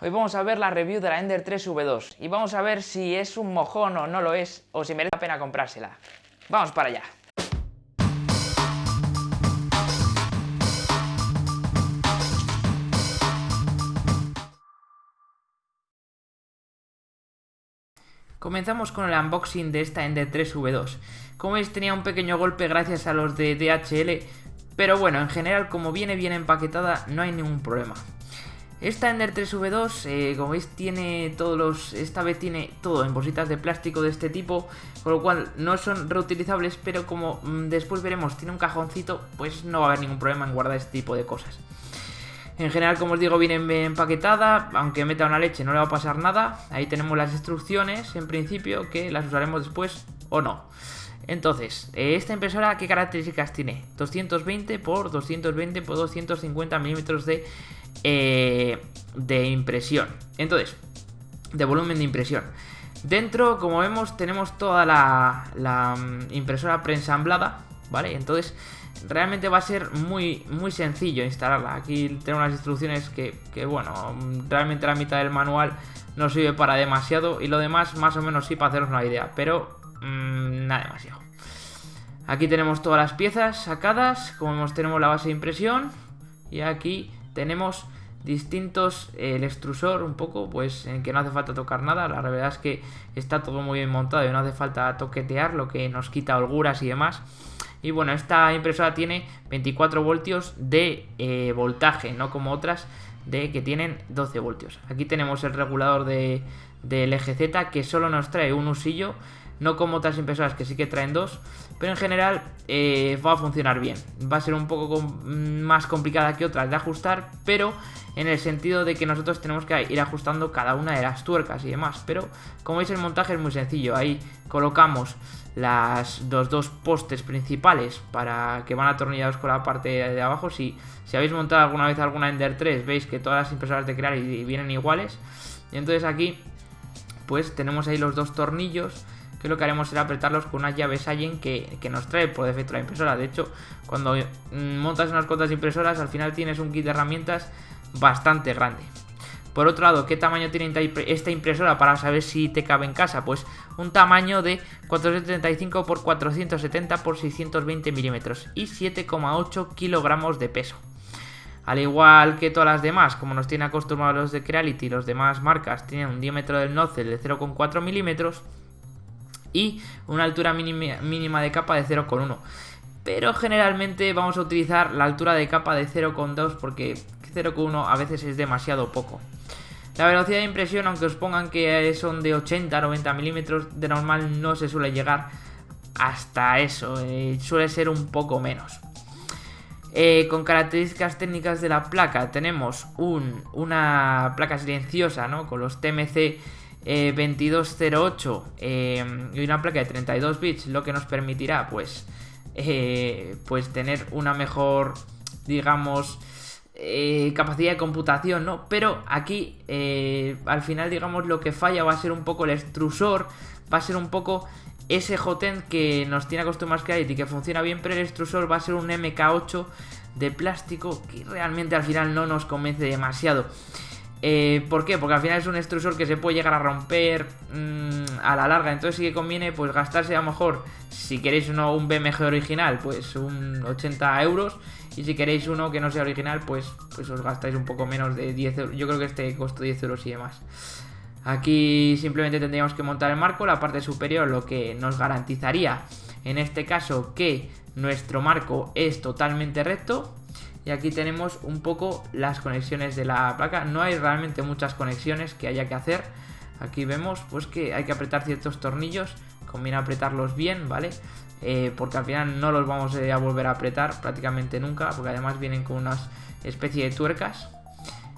Hoy vamos a ver la review de la Ender 3 V2 y vamos a ver si es un mojón o no lo es, o si merece la pena comprársela. ¡Vamos para allá! Comenzamos con el unboxing de esta Ender 3 V2. Como veis, tenía un pequeño golpe gracias a los de DHL, pero bueno, en general, como viene bien empaquetada, no hay ningún problema. Esta Ender 3 V2, como veis, esta vez tiene todo en bolsitas de plástico de este tipo, con lo cual no son reutilizables, pero como después veremos, tiene un cajoncito, pues no va a haber ningún problema en guardar este tipo de cosas. En general, como os digo, viene empaquetada, aunque meta una leche no le va a pasar nada. Ahí tenemos las instrucciones, en principio, que las usaremos después o no. Entonces, esta impresora, ¿qué características tiene? 220 x 220 x 250 milímetros de impresión. Entonces, de volumen de impresión. Dentro, como vemos, tenemos toda la impresora preensamblada, ¿vale? Entonces, realmente va a ser muy sencillo instalarla. Aquí tenemos las instrucciones que bueno, realmente la mitad del manual no sirve para demasiado y lo demás más o menos sí para haceros una idea, pero nada demasiado. Aquí tenemos todas las piezas sacadas, como vemos tenemos la base de impresión y aquí tenemos distintos, el extrusor un poco, pues en que no hace falta tocar nada. La verdad es que está todo muy bien montado y no hace falta toquetear, lo que nos quita holguras y demás. Y bueno, esta impresora tiene 24 voltios de voltaje, no como otras que tienen 12 voltios. Aquí tenemos el regulador del eje Z, que solo nos trae un usillo, no como otras impresoras que sí que traen dos, pero en general va a funcionar bien. Va a ser un poco más complicada que otras de ajustar, pero en el sentido de que nosotros tenemos que ir ajustando cada una de las tuercas y demás. Pero como veis, el montaje es muy sencillo. Ahí colocamos los dos postes principales para que van atornillados con la parte de abajo. Si habéis montado alguna vez alguna Ender 3, veis que todas las impresoras de Creality vienen iguales. Y entonces aquí pues tenemos ahí los dos tornillos, que lo que haremos será apretarlos con unas llaves Allen que nos trae por defecto la impresora. De hecho, cuando montas unas cuantas impresoras, al final tienes un kit de herramientas bastante grande. Por otro lado, ¿qué tamaño tiene esta impresora para saber si te cabe en casa? Pues un tamaño de 475 x 470 x 620 milímetros y 7,8 kilogramos de peso. Al igual que todas las demás, como nos tienen acostumbrados los de Creality, los demás marcas tienen un diámetro del nozzle de 0,4 milímetros y una altura mínima de capa de 0,1. Pero generalmente vamos a utilizar la altura de capa de 0,2 porque 0,1 a veces es demasiado poco. La velocidad de impresión, aunque os pongan que son de 80-90 milímetros, de normal no se suele llegar hasta eso, suele ser un poco menos. Con características técnicas de la placa, tenemos una placa silenciosa, ¿no? Con los TMC 2208 y una placa de 32 bits, lo que nos permitirá pues tener una mejor, digamos, capacidad de computación, ¿no? Pero aquí al final, digamos, lo que falla va a ser un poco el extrusor, va a ser un poco ese Joten que nos tiene acostumbrados Creality, que funciona bien, pero el extrusor va a ser un MK8 de plástico que realmente al final no nos convence demasiado. ¿Por qué? Porque al final es un extrusor que se puede llegar a romper a la larga. Entonces sí que conviene pues gastarse a lo mejor, si queréis un BMG original, pues un 80 euros. Y si queréis uno que no sea original, pues os gastáis un poco menos de 10 euros. Yo creo que este costó 10 euros y demás. Aquí simplemente tendríamos que montar el marco, la parte superior, lo que nos garantizaría en este caso que nuestro marco es totalmente recto. Y aquí tenemos un poco las conexiones de la placa. No hay realmente muchas conexiones que haya que hacer. Aquí vemos pues que hay que apretar ciertos tornillos. Conviene apretarlos bien, ¿vale? Porque al final no los vamos a volver a apretar prácticamente nunca, porque además vienen con una especie de tuercas.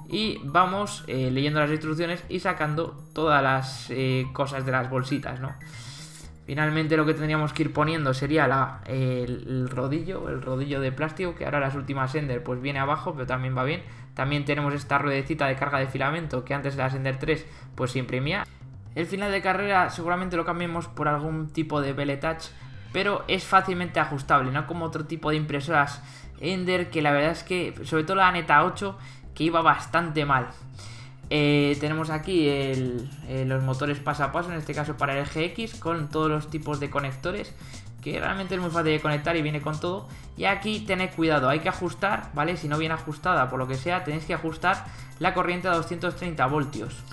Y vamos leyendo las instrucciones y sacando todas las cosas de las bolsitas, ¿no? Finalmente lo que tendríamos que ir poniendo sería el rodillo de plástico, que ahora las últimas Ender pues viene abajo, pero también va bien. También tenemos esta ruedecita de carga de filamento que antes de las Ender 3 pues se imprimía. El final de carrera seguramente lo cambiemos por algún tipo de Belle-Touch, pero es fácilmente ajustable, no como otro tipo de impresoras Ender, que la verdad es que, sobre todo la Neta 8, que iba bastante mal. Tenemos aquí los motores paso a paso, en este caso para el GX, con todos los tipos de conectores, que realmente es muy fácil de conectar y viene con todo. Y aquí tened cuidado, hay que ajustar, ¿vale? Si no viene ajustada por lo que sea, tenéis que ajustar la corriente a 230 voltios.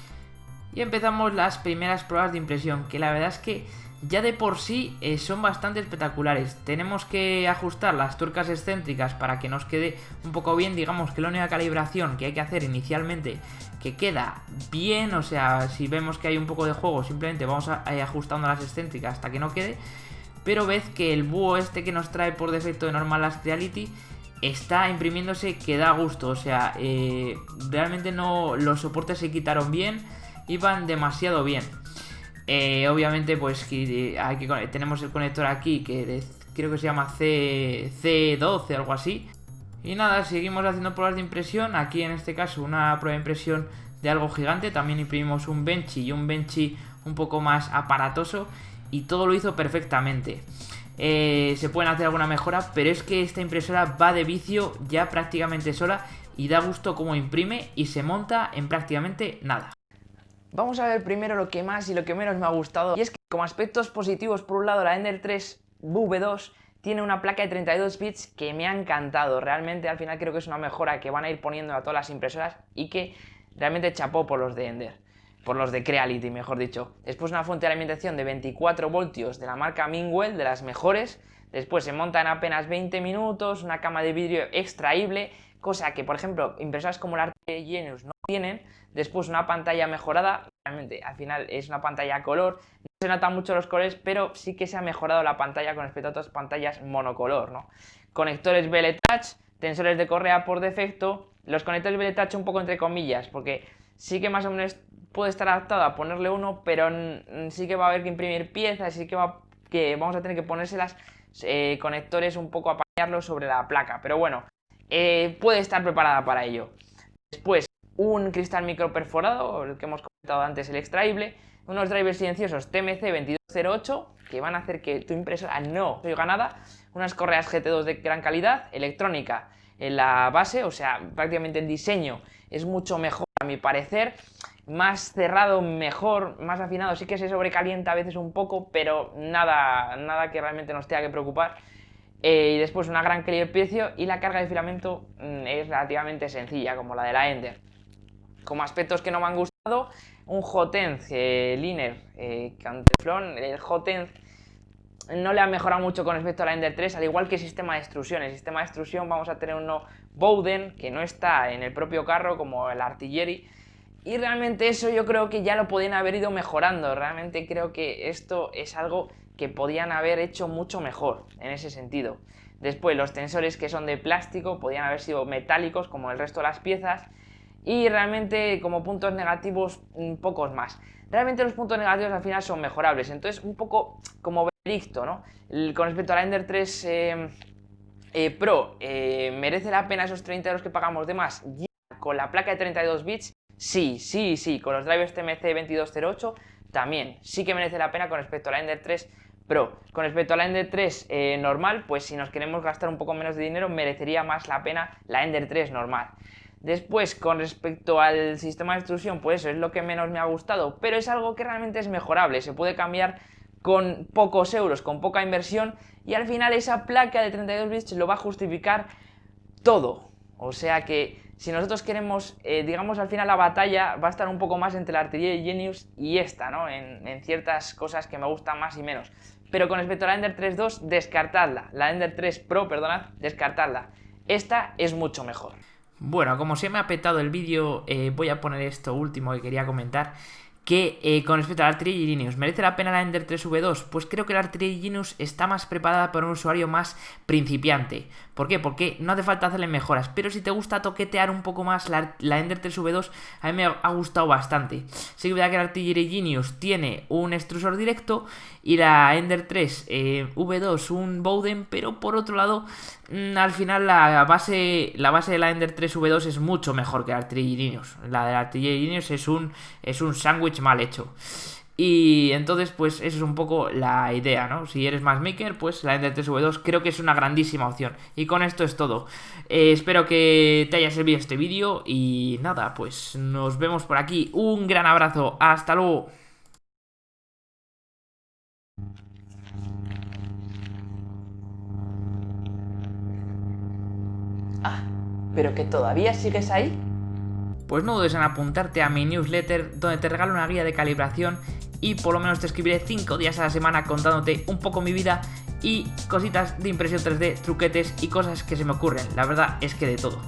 Y empezamos las primeras pruebas de impresión, que la verdad es que ya de por sí son bastante espectaculares. Tenemos que ajustar las tuercas excéntricas para que nos quede un poco bien. Digamos que la única calibración que hay que hacer inicialmente, que queda bien, o sea, si vemos que hay un poco de juego, simplemente vamos a ir ajustando las excéntricas hasta que no quede. Pero ved que el búho este que nos trae por defecto de Normal Last Reality está imprimiéndose que da gusto. O sea, realmente no, los soportes se quitaron bien, iban demasiado bien. Obviamente pues tenemos el conector aquí que creo que se llama C12, algo así. Y nada, seguimos haciendo pruebas de impresión. Aquí en este caso una prueba de impresión de algo gigante. También imprimimos un Benchy y un Benchy un poco más aparatoso, y todo lo hizo perfectamente. Se pueden hacer alguna mejora, pero es que esta impresora va de vicio ya prácticamente sola y da gusto como imprime y se monta en prácticamente nada. Vamos a ver primero lo que más y lo que menos me ha gustado. Y es que como aspectos positivos, por un lado la Ender 3 V2 tiene una placa de 32 bits que me ha encantado. Realmente al final creo que es una mejora que van a ir poniendo a todas las impresoras y que realmente chapó por los de Ender. Por los de Creality, mejor dicho. Después una fuente de alimentación de 24 voltios de la marca Mingwell, de las mejores. Después se monta en apenas 20 minutos, una cama de vidrio extraíble, cosa que, por ejemplo, impresoras como la Artillery Genius no tienen. Después una pantalla mejorada, realmente al final es una pantalla a color, no se notan mucho los colores, pero sí que se ha mejorado la pantalla con respecto a otras pantallas monocolor, ¿no? Conectores BLTouch, tensores de correa por defecto, los conectores BLTouch un poco entre comillas, porque sí que más o menos puede estar adaptado a ponerle uno, pero sí que va a haber que imprimir piezas, sí que vamos a tener que ponérselas conectores un poco apañarlos sobre la placa, pero bueno, puede estar preparada para ello. Después, un cristal micro perforado, el que hemos comentado antes, el extraíble, unos drivers silenciosos TMC2208 que van a hacer que tu impresora no se oiga nada, unas correas GT2 de gran calidad, electrónica en la base, o sea, prácticamente el diseño es mucho mejor a mi parecer, más cerrado, mejor, más afinado, sí que se sobrecalienta a veces un poco, pero nada que realmente nos tenga que preocupar. Y después una gran calidad de precio, y la carga de filamento es relativamente sencilla, como la de la Ender. Como aspectos que no me han gustado, un Hotens Liner con teflón. El Hotens no le ha mejorado mucho con respecto a la Ender 3, al igual que el sistema de extrusión. El sistema de extrusión vamos a tener uno Bowden, que no está en el propio carro como el Artillery, y realmente eso yo creo que ya lo podían haber ido mejorando. Realmente creo que esto es algo que podían haber hecho mucho mejor en ese sentido. Después los tensores, que son de plástico, podían haber sido metálicos como el resto de las piezas. Y realmente como puntos negativos, pocos más. Realmente los puntos negativos al final son mejorables, entonces un poco como veredicto, ¿no? Con respecto a la Ender 3 Pro, ¿merece la pena esos 30 euros que pagamos de más? Ya con la placa de 32 bits, sí, con los drivers TMC2208 también, sí que merece la pena con respecto a la Ender 3 Pro. Con respecto a la Ender 3 normal, pues si nos queremos gastar un poco menos de dinero, merecería más la pena la Ender 3 normal. Después, con respecto al sistema de extrusión, pues eso es lo que menos me ha gustado, pero es algo que realmente es mejorable, se puede cambiar con pocos euros, con poca inversión, y al final esa placa de 32 bits lo va a justificar todo. O sea que si nosotros queremos, digamos, al final la batalla va a estar un poco más entre la Artillery Genius y esta, ¿no? En ciertas cosas que me gustan más y menos. Pero con respecto a la Ender 3.2, descartadla. La Ender 3 Pro, perdonad, descartadla. Esta es mucho mejor. Bueno, como se me ha petado el vídeo, voy a poner esto último que quería comentar. Que con respecto al Artillery Genius, ¿merece la pena la Ender 3 V2? Pues creo que la Artillery Genius está más preparada para un usuario más principiante. ¿Por qué? Porque no hace falta hacerle mejoras, pero si te gusta toquetear un poco más la Ender 3 V2, a mí me ha gustado bastante. Sí que es verdad que la Artillery Genius tiene un extrusor directo y la Ender 3 V2 un Bowden, pero por otro lado, al final la base de la Ender 3 V2 es mucho mejor que la Artillery Genius. La de la Artillery Genius es un sándwich mal hecho. Y entonces, pues eso es un poco la idea, ¿no? Si eres más maker, pues la Ender 3V2 creo que es una grandísima opción. Y con esto es todo. Espero que te haya servido este vídeo y nada, pues nos vemos por aquí. Un gran abrazo, hasta luego. Ah, ¿pero que todavía sigues ahí? Pues no dudes en apuntarte a mi newsletter donde te regalo una guía de calibración y por lo menos te escribiré 5 días a la semana contándote un poco mi vida y cositas de impresión 3D, truquetes y cosas que se me ocurren. La verdad es que de todo.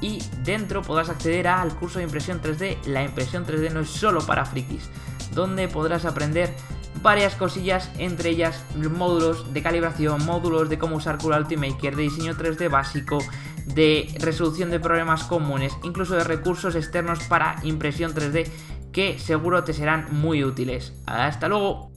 Y dentro podrás acceder al curso de impresión 3D. La impresión 3D no es solo para frikis, donde podrás aprender varias cosillas, entre ellas módulos de calibración, módulos de cómo usar Cura Ultimaker, de diseño 3D básico, de resolución de problemas comunes, incluso de recursos externos para impresión 3D que seguro te serán muy útiles. Hasta luego.